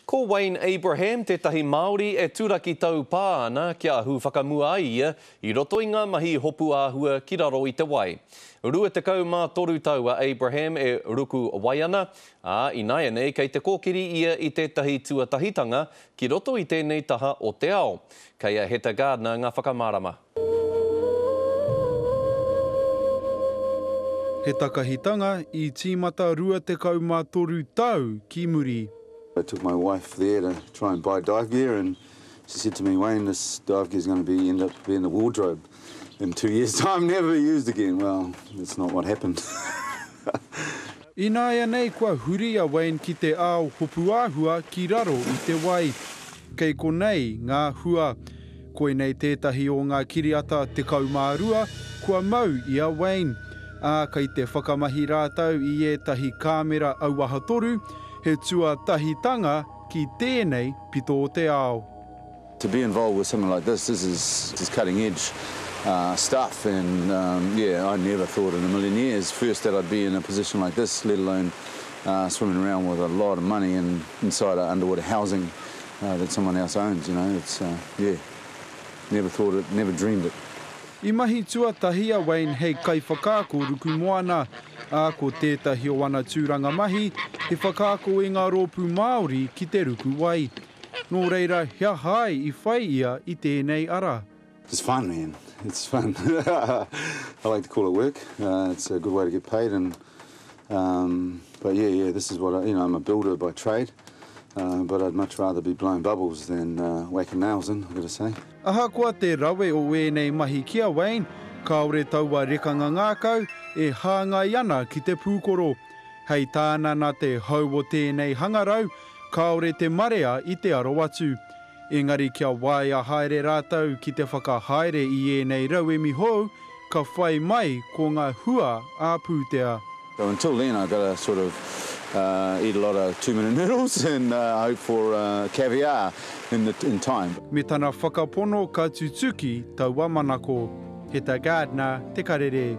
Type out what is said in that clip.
Ko Wayne Abraham, tētahi Māori e turaki tau pā ana kia ahu whakamua ai ia I roto I ngā mahi hopu āhua ki raro I te wai. Rua te kau mā toru tau a Abraham e ruku wai ana, I nai nei kei te kōkiri ia I tētahi tuatahitanga ki roto I tēnei taha o te ao. Kei a Heta Gardner ngā whakamārama. He takahitanga I tīmata rua te kau mā toru tau ki muri. I took my wife there to try and buy dive gear, and she said to me, Wayne, this dive gear is going to end up being the wardrobe in 2 years' time, never used again. Well, that's not what happened. Ināia nei kua huri a Wayne ki te ao hopu āhua ki raro I te wai. Kei konei ngā hua. Koe nei tētahi o ngā kiriata te kaumārua, kua mau I a Wayne. Kei te whakamahi rātau I ētahi kāmera auaha toru, he tuatahitanga ki tēnei pito o te ao. To be involved with something like this is cutting edge stuff, and yeah, I never thought in a million years first that I'd be in a position like this, let alone swimming around with a lot of money and inside underwater housing that someone else owns, you know. It's, yeah, never thought it, never dreamed it. I mahi tuatahi a Wayne hei kai whakaako ruku moana, ko tētahi o ana tūranga mahi, he whakaako I ngā rōpū Māori ki te ruku wai. Nō reira, hea hai I whai ia I tēnei ara. It's fun, man. It's fun. I like to call it work. It's a good way to get paid, and but yeah, this is what I'm a builder by trade. But I'd much rather be blowing bubbles than whacking nails in, I've got to say. Ahakoa te rawe o ēnei mahi kia Wayne, kaore taua rekanga ngākau e hāngai ana ki te pūkoro. Hei tāna nā te hau o tēnei hangarau, kaore te marea I te aro atu. Engari kia wai a haere rātau ki te whakahaere I ēnei rauemi hou, ka whai mai ko ngā hua a pūtea. So until then, I've got to sort of eat a lot of 2-minute noodles and hope for caviar in time. Me tana whakapono ka tutuki taua manako. Heta Gardner, te karere.